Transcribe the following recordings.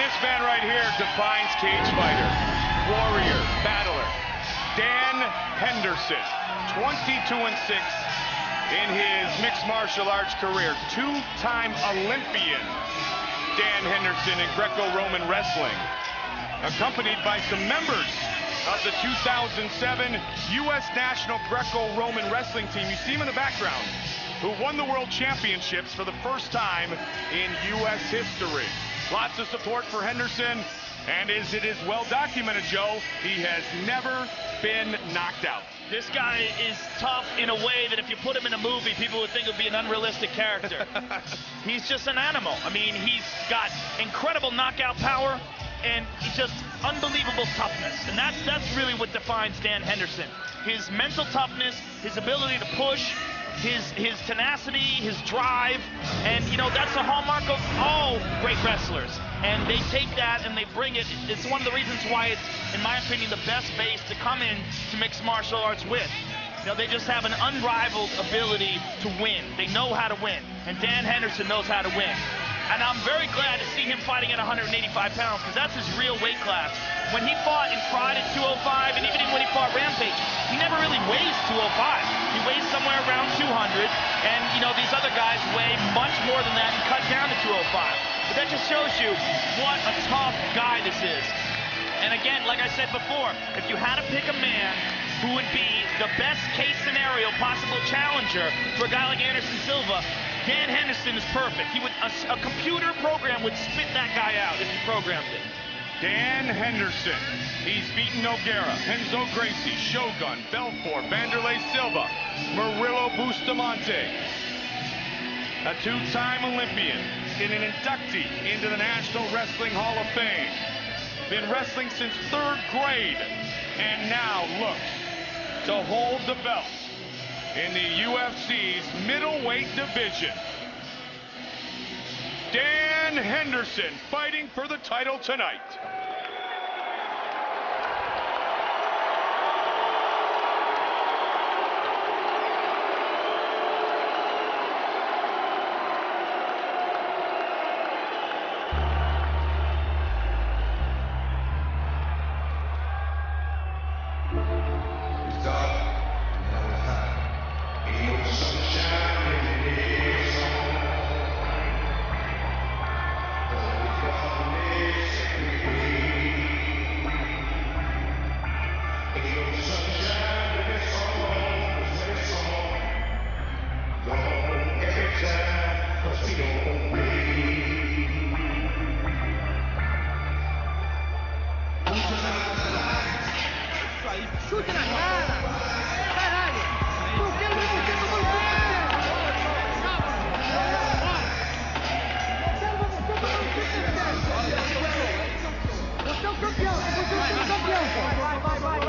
This man right here defines cage fighter, warrior, battler. Dan Henderson, 22-6 in his mixed martial arts career. Two-time Olympian Dan Henderson in Greco-Roman wrestling, accompanied by some members of the 2007 U.S. National Greco-Roman Wrestling Team. You see him in the background, who won the World Championships for the first time in U.S. history. Lots of support for Henderson, and as it is well documented, Joe, he has never been knocked out. This guy is tough in a way that if you put him in a movie, people would think it would be an unrealistic character. He's just an animal. I mean, he's got incredible knockout power and just unbelievable toughness. And that's really what defines Dan Henderson. His mental toughness, his ability to push, his tenacity, his drive, and you know, that's the hallmark of all great wrestlers. And they take that and they bring it. It's one of the reasons why it's, in my opinion, the best base to come in to mixed martial arts with. You know, they just have an unrivaled ability to win. They know how to win, and Dan Henderson knows how to win. And I'm very glad to see him fighting at 185 pounds, because that's his real weight class. When he fought in Pride at 205, and even when he fought Rampage, he never really weighs 205. He weighs somewhere around 200, and you know, these other guys weigh much more than that and cut down to 205. But that just shows you what a tough guy this is. And again, like I said before, if you had to pick a man who would be the best case scenario possible challenger for a guy like Anderson Silva, Dan Henderson is perfect. He would, a computer program would spit that guy out if you programmed it. Dan Henderson. He's beaten Nogueira, Renzo Gracie, Shogun, Belfort, Vanderlei Silva, Murillo Bustamante. A two-time Olympian and an inductee into the National Wrestling Hall of Fame. Been wrestling since 3rd grade, and now looks to hold the belt in the UFC's middleweight division. Dan Henderson fighting for the title tonight. Chute na cara! Caralho! Por que não você não você é o campeão! Você é o campeão! Vai! Bora!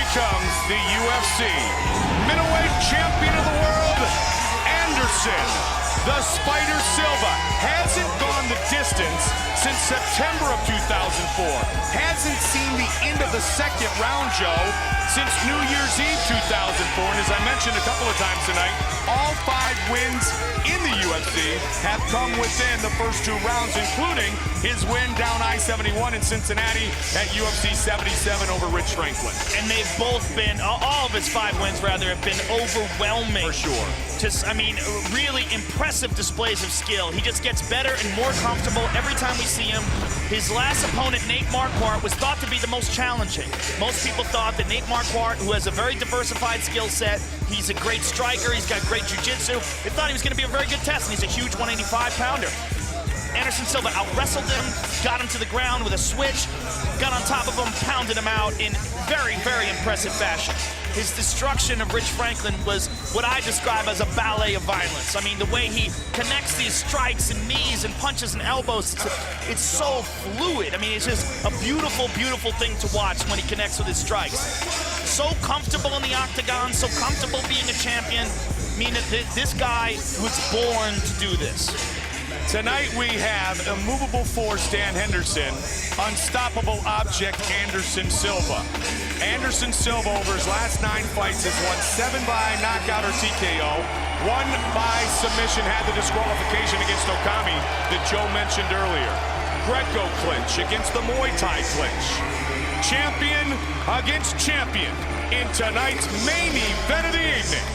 Comes the UFC middleweight champion of the world, Händerson. The Spider Silva hasn't gone the distance since September of 2004. Hasn't seen the end of the second round, Joe, since New Year's Eve 2004. And as I mentioned a couple of times tonight, all 5 wins in the UFC have come within the first 2 rounds, including his win down I-71 in Cincinnati at UFC 77 over Rich Franklin. And they've both been, all of his 5 wins rather, have been overwhelming. For sure. Just, I mean, really impressive displays of skill. He just gets better and more comfortable every time we see him. His last opponent, Nate Marquardt, was thought to be the most challenging. Most people thought that Nate Marquardt, who has a very diversified skill set, he's a great striker, he's got great jiu-jitsu, they thought he was going to be a very good test, and he's a huge 185-pounder. Anderson Silva out-wrestled him, got him to the ground with a switch, got on top of him, pounded him out in very, very impressive fashion. His destruction of Rich Franklin was what I describe as a ballet of violence. I mean, the way he connects these strikes and knees and punches and elbows, it's so fluid. I mean, it's just a beautiful, beautiful thing to watch when he connects with his strikes. So comfortable in the octagon, so comfortable being a champion. I mean, this guy was born to do this. Tonight we have immovable force Dan Hенderson, unstoppable object Anderson Silva. Anderson Silva over his last 9 fights has won 7 by knockout or TKO, 1 by submission, had the disqualification against Okami that Joe mentioned earlier. Greco clinch against the Muay Thai clinch. Champion against champion in tonight's main event of the evening.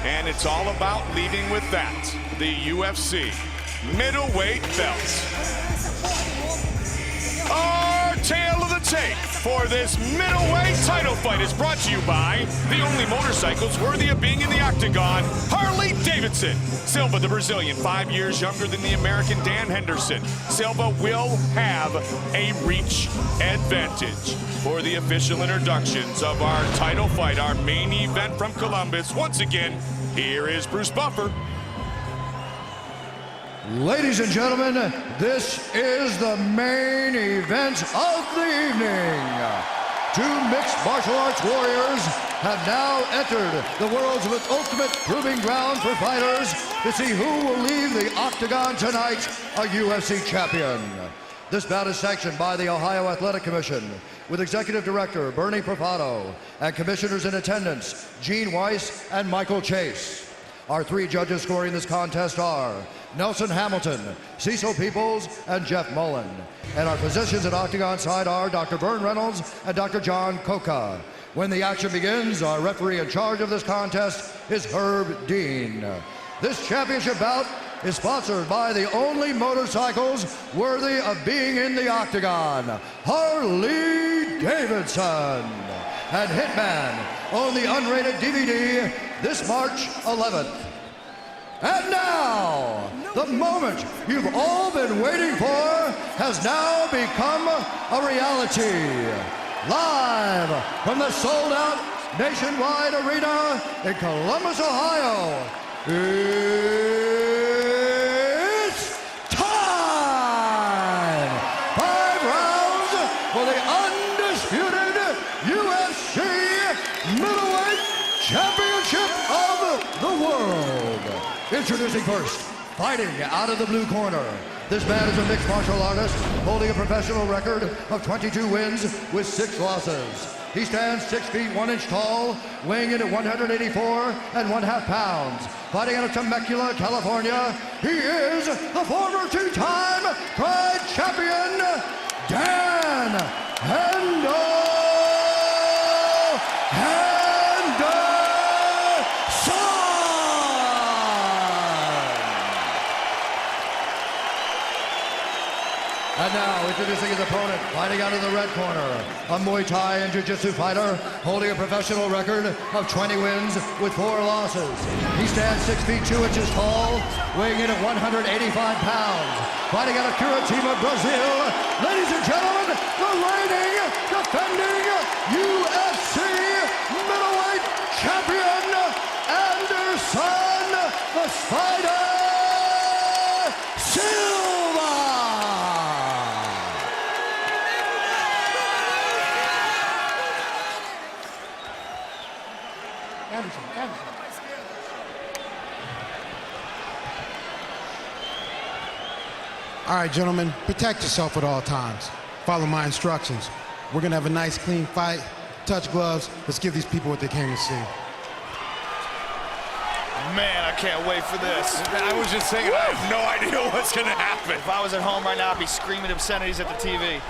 And it's all about leading with that, the UFC middleweight belt. Our tale of the tape for this middleweight title fight is brought to you by the only motorcycles worthy of being in the octagon, Harley-Davidson. Silva, the Brazilian, 5 years younger than the American Dan Henderson. Silva will have a reach advantage. For the official introductions of our title fight, our main event from Columbus, once again, here is Bruce Buffer. Ladies and gentlemen, this is the main event of the evening. 2 mixed martial arts warriors have now entered the world's ultimate proving ground for fighters to see who will leave the octagon tonight a UFC champion. This bout is sanctioned by the Ohio Athletic Commission with Executive Director Bernie Profano and commissioners in attendance Gene Weiss and Michael Chase. Our 3 judges scoring this contest are Nelson Hamilton, Cecil Peoples, and Jeff Mullen. And our physicians at octagon side are Dr. Vern Reynolds and Dr. John Coca. When the action begins, our referee in charge of this contest is Herb Dean. This championship bout is sponsored by the only motorcycles worthy of being in the octagon, Harley-Davidson. And Hitman on the unrated DVD this March 11th. And now, the moment you've all been waiting for has now become a reality. Live from the sold-out nationwide arena in Columbus, Ohio, it's time! 5 rounds for the undisputed UFC middleweight championship of the world. Introducing first, fighting out of the blue corner. This man is a mixed martial artist holding a professional record of 22 wins with 6 losses. He stands 6 feet 1 inch tall, weighing in at 184 1/2 pounds. Fighting out of Temecula, California, he is the former 2-time Pride champion, Dan Hendo. And now, introducing his opponent, fighting out of the red corner, a Muay Thai and Jiu-Jitsu fighter holding a professional record of 20 wins with 4 losses. He stands 6 feet 2 inches tall, weighing in at 185 pounds. Fighting out of Curitiba, Brazil, ladies and gentlemen, the reigning, defending UFC middleweight champion, Anderson the Spider Silva. Anderson. All right, gentlemen, protect yourself at all times. Follow my instructions. We're gonna have a nice, clean fight. Touch gloves. Let's give these people what they came to see. Man, I can't wait for this. I was just saying, I have no idea what's going to happen. If I was at home right now, I'd be screaming obscenities at the TV.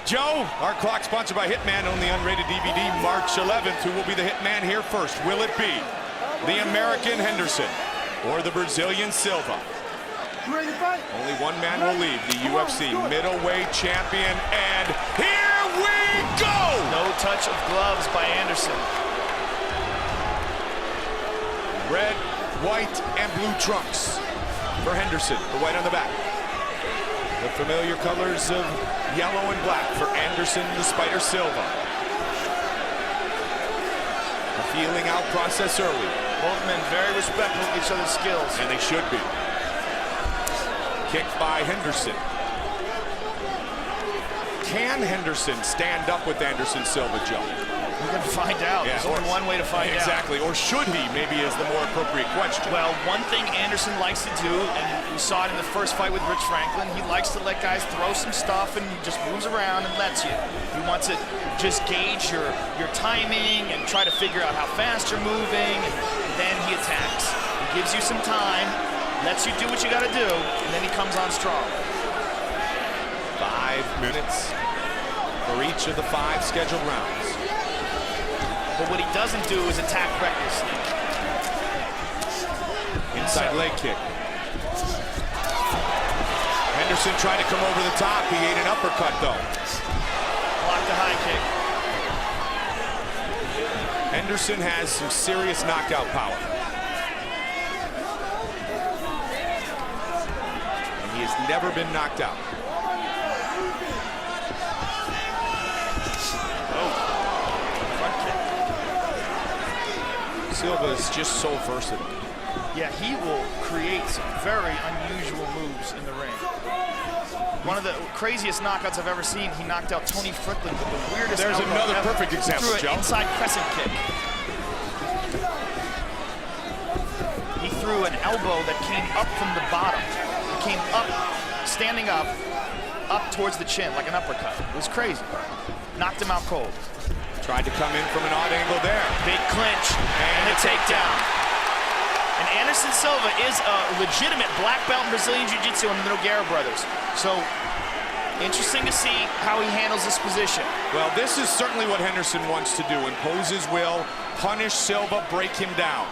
Joe, our clock sponsored by Hitman on the unrated DVD March 11th. Who will be the Hitman here first? Will it be the American Henderson or the Brazilian Silva? Only one man will lead, the UFC middleweight champion, and here we go! No touch of gloves by Anderson. Red, white, and blue trunks for Henderson, the white on the back. The familiar colors of yellow and black for Anderson, the Spider Silva. A feeling out process early. Both men very respectful of each other's skills. And they should be. Kick by Henderson. Can Henderson stand up with Anderson Silva, Joe? We're going to find out. Yeah, There's only one way to find out. Exactly. Or should he, maybe, is the more appropriate question. Well, one thing Anderson likes to do, and we saw it in the first fight with Rich Franklin, he likes to let guys throw some stuff and he just moves around and lets you. He wants to just gauge your timing and try to figure out how fast you're moving, and then he attacks. He gives you some time, lets you do what you got to do, and then he comes on strong. 5 minutes for each of the 5 scheduled rounds. But what he doesn't do is attack recklessly. Inside leg kick. Henderson tried to come over the top. He ate an uppercut, though. Blocked the high kick. Henderson has some serious knockout power. And he has never been knocked out. Silva is just so versatile. Yeah, he will create some very unusual moves in the ring. One of the craziest knockouts I've ever seen, he knocked out Tony Strickland with the weirdest There's elbow another ever. perfect example, He threw Joe. an inside crescent kick. He threw an elbow that came up from the bottom. It came up, standing up towards the chin, like an uppercut. It was crazy. Knocked him out cold. Tried to come in from an odd angle there. Big clinch and the takedown. And Anderson Silva is a legitimate black belt in Brazilian Jiu-Jitsu in the Nogueira brothers. So interesting to see how he handles this position. Well, this is certainly what Henderson wants to do. Impose his will, punish Silva, break him down.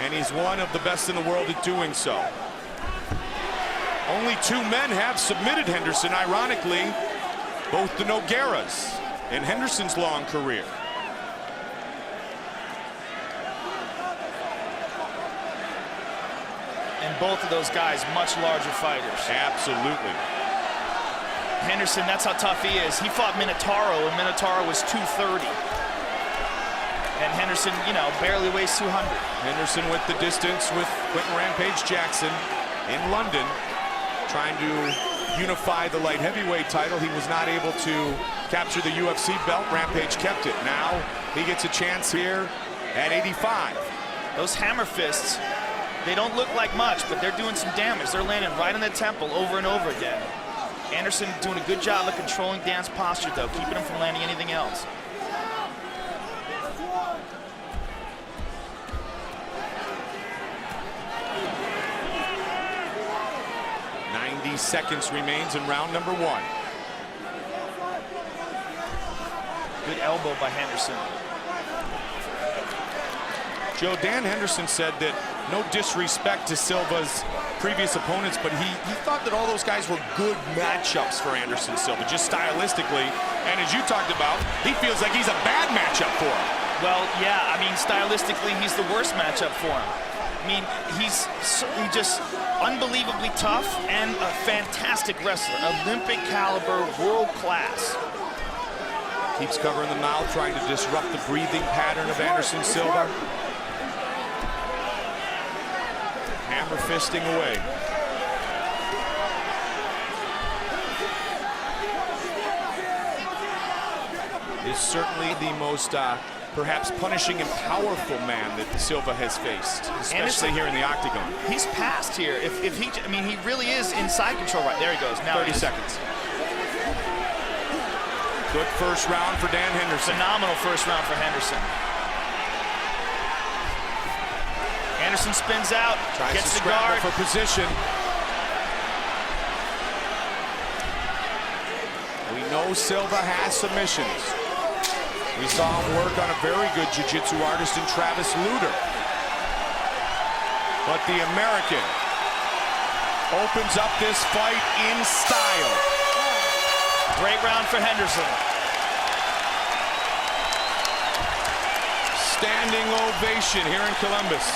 And he's one of the best in the world at doing so. Only 2 men have submitted Henderson, ironically, both the Nogueiras in Henderson's long career. And both of those guys, much larger fighters. Absolutely. Henderson, that's how tough he is. He fought Minotauro, and Minotauro was 230. And Henderson, you know, barely weighs 200. Henderson with the distance with Quentin Rampage Jackson in London, trying to unify the light heavyweight title. He was not able to capture the UFC belt. Rampage kept it. Now he gets a chance here at 85. Those hammer fists, they don't look like much, but they're doing some damage. They're landing right in the temple over and over again. Anderson doing a good job of controlling Dan's posture, though, keeping him from landing anything else. Seconds remains in round number 1. Good elbow by Henderson. Joe, Dan Henderson said that no disrespect to Silva's previous opponents, but he thought that all those guys were good matchups for Anderson Silva, just stylistically. And as you talked about, he feels like he's a bad matchup for him. Well, yeah, I mean, stylistically, he's the worst matchup for him. I mean, he's just unbelievably tough and a fantastic wrestler. Olympic caliber, world class. Keeps covering the mouth, trying to disrupt the breathing pattern of Anderson Silva. Hammer fisting away. Is certainly the most perhaps punishing and powerful man that Silva has faced, especially here in the octagon. He's passed here. If he, I mean, he really is inside control. Right there he goes. Now 30 seconds. Good first round for Dan Henderson. Phenomenal first round for Henderson. Anderson spins out, tries gets to the guard for position. We know Silva has submissions. We saw him work on a very good jiu-jitsu artist in Travis Luter. But the American opens up this fight in style. Great round for Henderson. Standing ovation here in Columbus.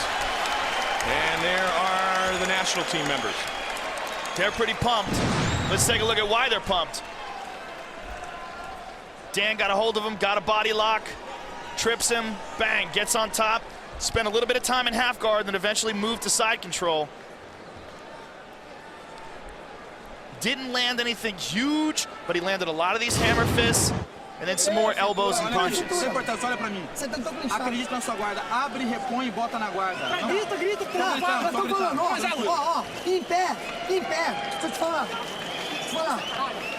And there are the national team members. They're pretty pumped. Let's take a look at why they're pumped. Dan got a hold of him, got a body lock, trips him, bang, gets on top, spent a little bit of time in half guard, then eventually moved to side control. Didn't land anything huge, but he landed a lot of these hammer fists. and then some more elbows and punches. Isso é importante, olha pra mim. Você tentou clinchar. Acredite na sua guarda. Abre, repõe e bota na guarda. Grita, grita, cara. Nós estamos falando, ó, em pé. Deixa eu te falar.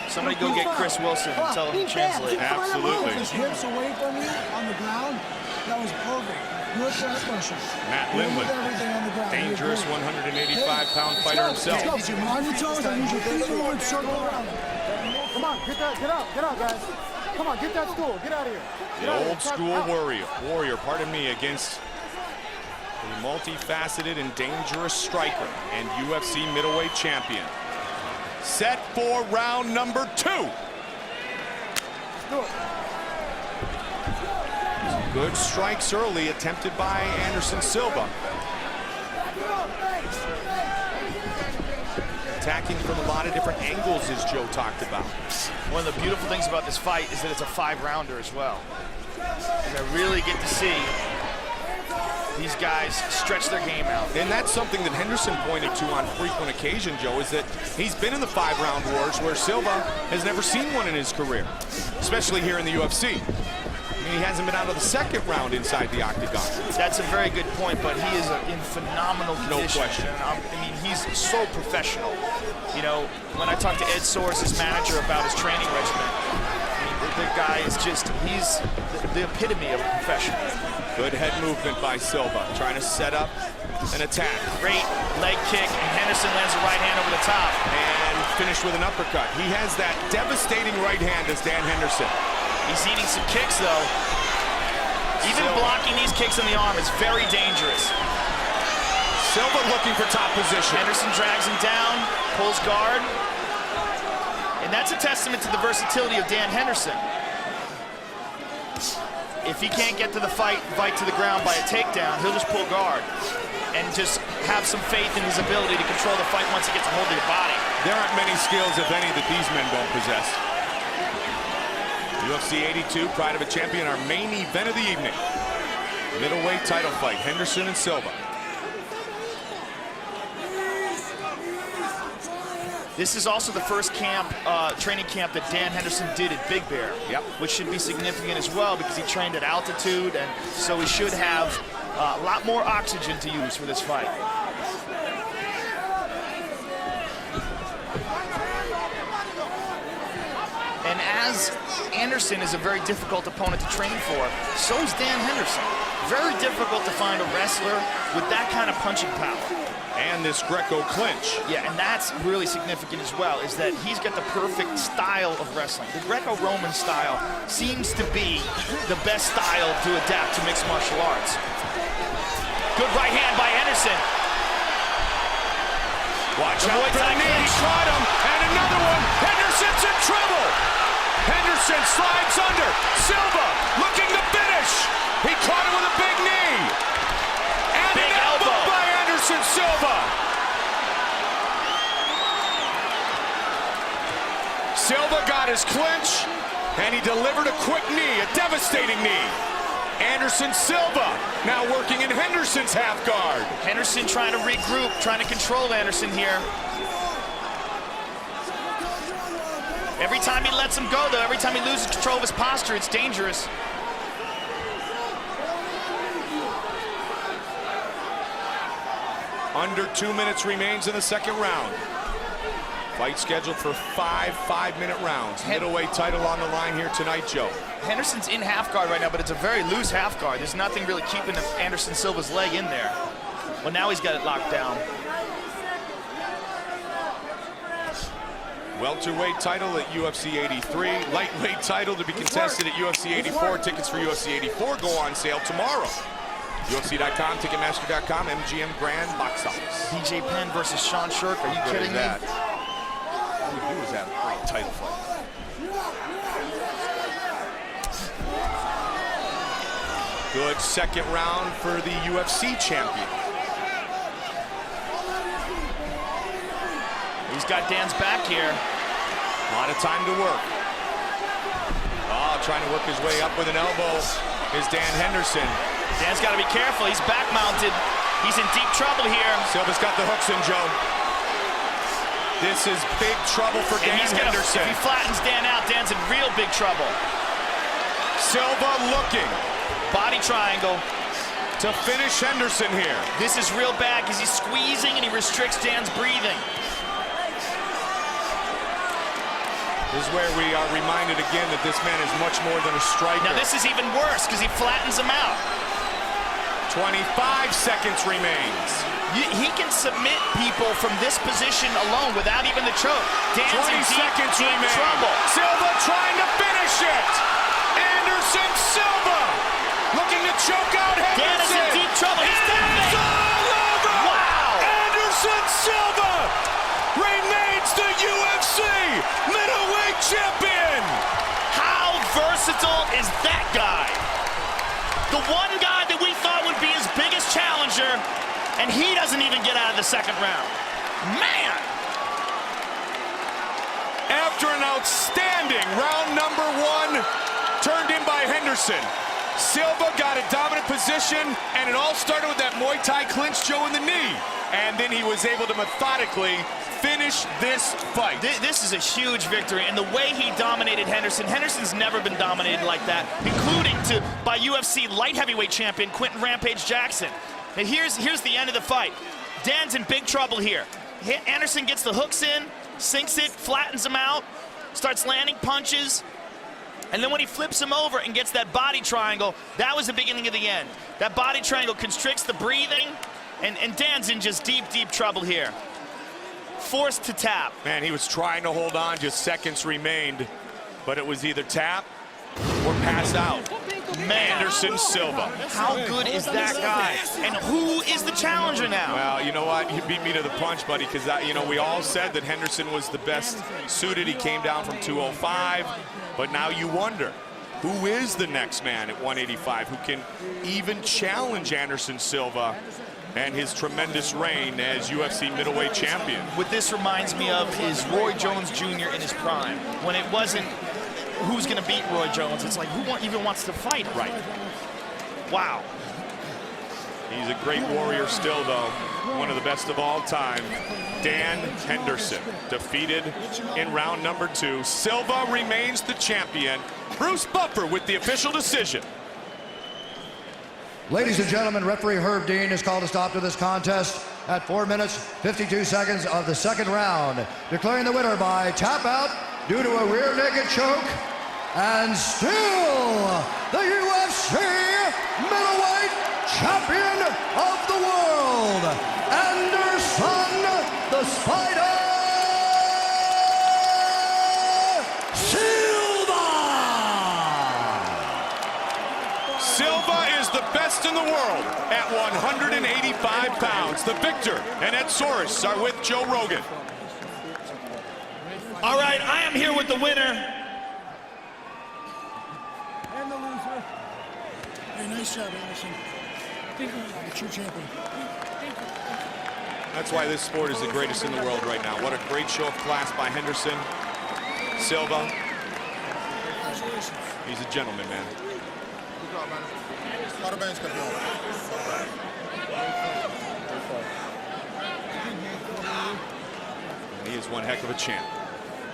Somebody go get Chris Wilson and tell him to translate. Absolutely. His hips away from me on the ground. That was perfect. Good transmission. Matt Lindland, Everything on the ground. dangerous 185-pound fighter himself. Let's go. On your toes and use your feet and circle around. Come on, get out, guys. Come on, get that stool. Get out of here. The old school warrior, pardon me, against a multifaceted and dangerous striker and UFC middleweight champion. Set for round number 2. Good strikes early attempted by Henderson Silva. Attacking from a lot of different angles, as Joe talked about. One of the beautiful things about this fight is that it's a 5-rounder as well. And I really get to see these guys stretch their game out. And that's something that Henderson pointed to on frequent occasion, Joe, is that he's been in the 5-round wars where Silva has never seen one in his career, especially here in the UFC. I mean, he hasn't been out of the 2nd round inside the octagon. That's a very good point, but he is in phenomenal condition. No question. And, I mean, he's so professional. You know, when I talked to Ed Soares, his manager, about his training regimen, I mean, the guy is just, he's the epitome of a professional. Good head movement by Silva, trying to set up an attack. Great leg kick, and Henderson lands a right hand over the top. And finished with an uppercut. He has that devastating right hand as Dan Henderson. He's eating some kicks, though. Even blocking these kicks in the arm is very dangerous. Silva looking for top position. Henderson drags him down, pulls guard. And that's a testament to the versatility of Dan Henderson. If he can't get to the fight to the ground by a takedown, he'll just pull guard and just have some faith in his ability to control the fight once he gets a hold of your body. There aren't many skills, if any, that these men don't possess. UFC 82, pride of a champion, our main event of the evening. Middleweight title fight, Henderson and Silva. This is also the first training camp that Dan Henderson did at Big Bear, which should be significant as well because he trained at altitude, and so he should have a lot more oxygen to use for this fight. And as Anderson is a very difficult opponent to train for, so is Dan Henderson. Very difficult to find a wrestler with that kind of punching power. And this Greco clinch. Yeah, and that's really significant as well, is that he's got the perfect style of wrestling. The Greco-Roman style seems to be the best style to adapt to mixed martial arts. Good right hand by Henderson. Watch out for the knee, he caught him, and another one. Henderson's in trouble. Henderson slides under. Silva looking to finish. He caught him with a big knee. And big an elbow by Anderson Silva. Silva got his clinch, and he delivered a quick knee, a devastating knee. Anderson Silva now working in Henderson's half guard. Henderson trying to regroup, trying to control Anderson here. Every time he lets him go, though, every time he loses control of his posture, it's dangerous. Under 2 minutes remains in the 2nd round. Fight scheduled for 5 5-minute rounds. Middleweight title on the line here tonight, Joe. Henderson's in half guard right now, but it's a very loose half guard. There's nothing really keeping Anderson Silva's leg in there. Well, now he's got it locked down. Welterweight title at UFC 83. Lightweight title to be contested at UFC 84. Tickets for UFC 84 go on sale tomorrow. UFC.com, Ticketmaster.com, MGM Grand Box Office. BJ Penn versus Sean Shirk. Are you kidding me? All we do is have a great title fight. Good 2nd round for the UFC champion. He's got Dan's back here. A lot of time to work. Oh, trying to work his way up with an elbow is Dan Henderson. Dan's got to be careful. He's back mounted. He's in deep trouble here. Silva's got the hooks in, Joe. This is big trouble for Dan Henderson. If he flattens Dan out, Dan's in real big trouble. Silva looking. Body triangle. To finish Henderson here. This is real bad because he's squeezing and he restricts Dan's breathing. This is where we are reminded again that this man is much more than a striker. Now this is even worse because he flattens him out. 25 seconds remains. He can submit people from this position alone without even the choke. Dan's 20 in seconds deep remain. trouble. Silva trying to finish it. Anderson Silva looking to choke out Henderson. Dan is in deep trouble. He's down. It's all over. Wow. Anderson Silva remains the UFC middleweight champion. How versatile is that guy? The one guy that we thought would be his biggest challenger, and he doesn't even get out of the second round. Man! After an outstanding round number 1 turned in by Henderson, Silva got a dominant position, and it all started with that Muay Thai clinch Joe in the knee. And then he was able to methodically finish this fight. This is a huge victory, and the way he dominated Henderson, Henderson's never been dominated like that, including by UFC light heavyweight champion Quentin Rampage Jackson. And here's the end of the fight. Dan's in big trouble here. Anderson gets the hooks in, sinks it, flattens him out, starts landing punches, and then when he flips him over and gets that body triangle, that was the beginning of the end. That body triangle constricts the breathing, and Dan's in just deep, deep trouble here. Forced to tap. Man, he was trying to hold on, just seconds remained, but it was either tap or pass out. Anderson Silva. How good is that guy? And who is the challenger now? Well, you know what? You beat me to the punch, buddy, because we all said that Henderson was the best suited. He came down from 205, but now you wonder, who is the next man at 185 who can even challenge Anderson Silva and his tremendous reign as UFC middleweight champion? What this reminds me of is Roy Jones Jr. in his prime, when it wasn't who's going to beat Roy Jones. It's like, who even wants to fight right? Wow. He's a great warrior still, though. One of the best of all time. Dan Henderson, defeated in round number 2. Silva remains the champion. Bruce Buffer with the official decision. Ladies and gentlemen, referee Herb Dean has called a stop to this contest at 4 minutes, 52 seconds of the second round, declaring the winner by tap out due to a rear naked choke, and still the UFC middleweight champion of the world, Anderson the Spider Silva! Silva is the best in the world at 185 pounds. The victor and Ed Soros are with Joe Rogan. All right, I am here with the winner. And the loser. Hey, nice job, Anderson. I think you're the true champion. That's why this sport is the greatest in the world right now. What a great show of class by Henderson. Silva. He's a gentleman, man. Parabéns, campeão. He is one heck of a champ.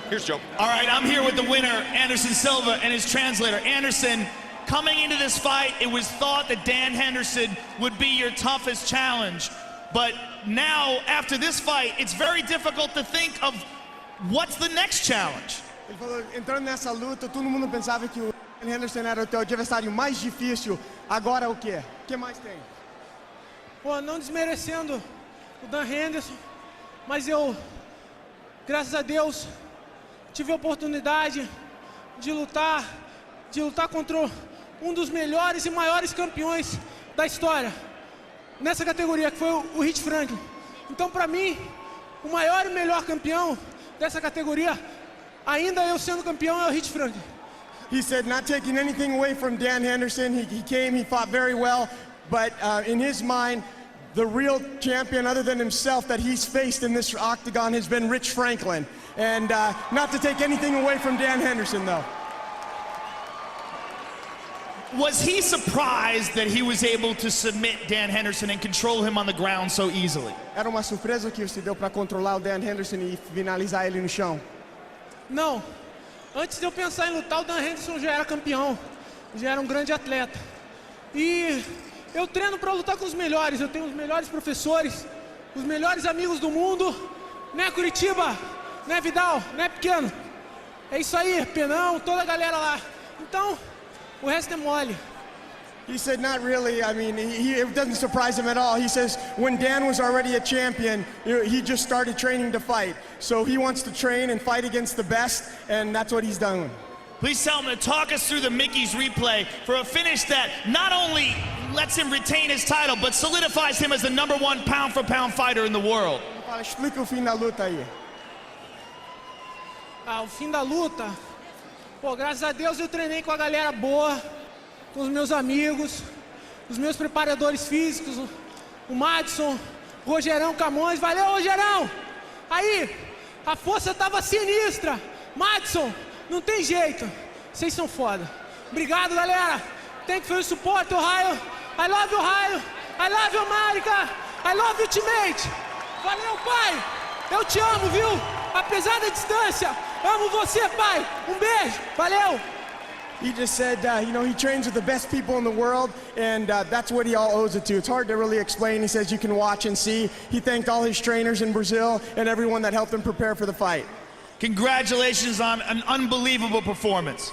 Here's Joe. All right, I'm here with the winner, Anderson Silva, and his translator. Anderson, coming into this fight, it was thought that Dan Henderson would be your toughest challenge. But now, after this fight, it's very difficult to think of what's the next challenge. Ele falou, entrando nessa luta, todo mundo pensava que o Henderson era o teu adversário mais difícil. Agora o quê? O que mais tem? Pô, não desmerecendo o Dan Henderson, mas eu, graças a Deus, tive a oportunidade de lutar contra um dos melhores e maiores campeões da história nessa categoria, que foi o Rich Franklin. Então, para mim, o maior e melhor campeão dessa categoria, ainda eu sendo campeão, é o Rich Franklin. He said, not taking anything away from Dan Henderson. He came, he fought very well, but in his mind, the real champion other than himself that he's faced in this octagon has been Rich Franklin. And not to take anything away from Dan Henderson, though. Was he surprised that he was able to submit Dan Henderson and control him on the ground so easily? Era uma surpresa que se deu para controlar o Dan Henderson e finalizar ele no chão. Não. Antes de eu pensar em lutar, o Dan Henderson já era campeão. já era um grande atleta. E eu treino para lutar com os melhores, eu tenho os melhores professores, os melhores amigos do mundo, né, Curitiba, né, Vidal, né, Pequeno? É isso aí, Penão, toda a galera lá. Então, o resto é mole. He said, not really. I mean, it doesn't surprise him at all. He says, when Dan was already a champion, he just started training to fight. So he wants to train and fight against the best, and that's what he's done. Please tell him to talk us through the Mickey's replay for a finish that not only lets him retain his title, but solidifies him as the #1 pound-for-pound fighter in the world. Explica o fim da luta aí. O fim da luta, pô, graças a Deus eu treinei com a galera boa, com os meus amigos, os meus preparadores físicos, o Madison, o Rogerão Camões. Valeu, Rogerão! Aí, a força tava sinistra. Madison, não tem jeito, vocês são foda. Obrigado, galera. Thank you for your support, Ohio. I love you, Ohio. I love you, America. I love you, teammate. Valeu, pai. Eu te amo, viu? Apesar da distância, amo você, pai. Um beijo. Valeu. He just said, he trains with the best people in the world, and that's what he all owes it to. It's hard to really explain. He says you can watch and see. He thanked all his trainers in Brazil and everyone that helped him prepare for the fight. Congratulations on an unbelievable performance.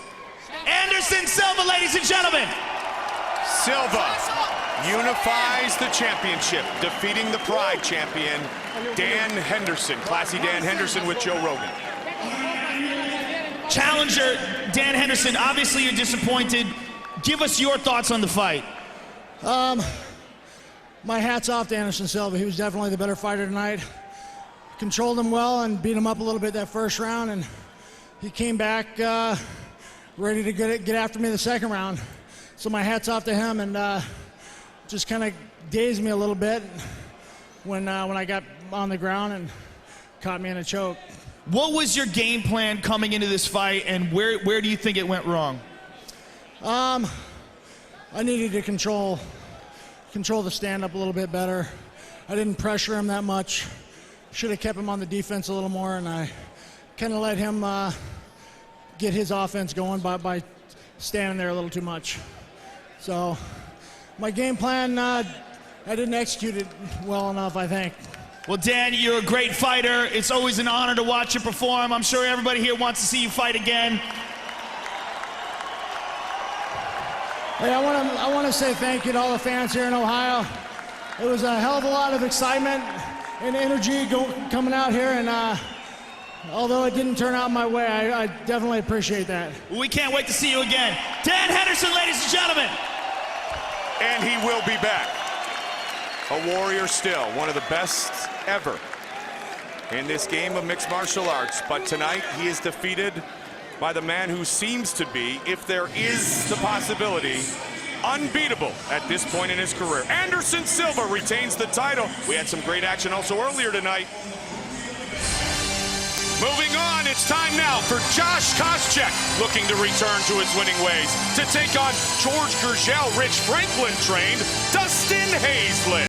Händerson Silva, ladies and gentlemen. Silva unifies the championship, defeating the Pride champion, Dan Henderson. Classy Dan Henderson with Joe Rogan. Challenger Dan Henderson, obviously you're disappointed. Give us your thoughts on the fight. My hat's off to Anderson Silva. He was definitely the better fighter tonight. Controlled him well and beat him up a little bit that first round, and he came back ready to get after me the second round. So my hat's off to him, and just kind of dazed me a little bit when I got on the ground and caught me in a choke. What was your game plan coming into this fight, and where do you think it went wrong? I needed to control the stand-up a little bit better. I didn't pressure him that much. Should have kept him on the defense a little more, and I kind of let him get his offense going by standing there a little too much. So my game plan, I didn't execute it well enough, I think. Well, Dan, you're a great fighter. It's always an honor to watch you perform. I'm sure everybody here wants to see you fight again. Hey, I want to say thank you to all the fans here in Ohio. It was a hell of a lot of excitement and energy coming out here, and although it didn't turn out my way, I definitely appreciate that. We can't wait to see you again. Dan Henderson, ladies and gentlemen. And he will be back. A warrior still, one of the best ever in this game of mixed martial arts. But tonight he is defeated by the man who seems to be, if there is the possibility, unbeatable at this point in his career. Anderson Silva retains the title. We had some great action also earlier tonight. Moving on, it's time now for Josh Koscheck, looking to return to his winning ways, to take on George Gurgel, Rich Franklin trained Dustin Hazlett.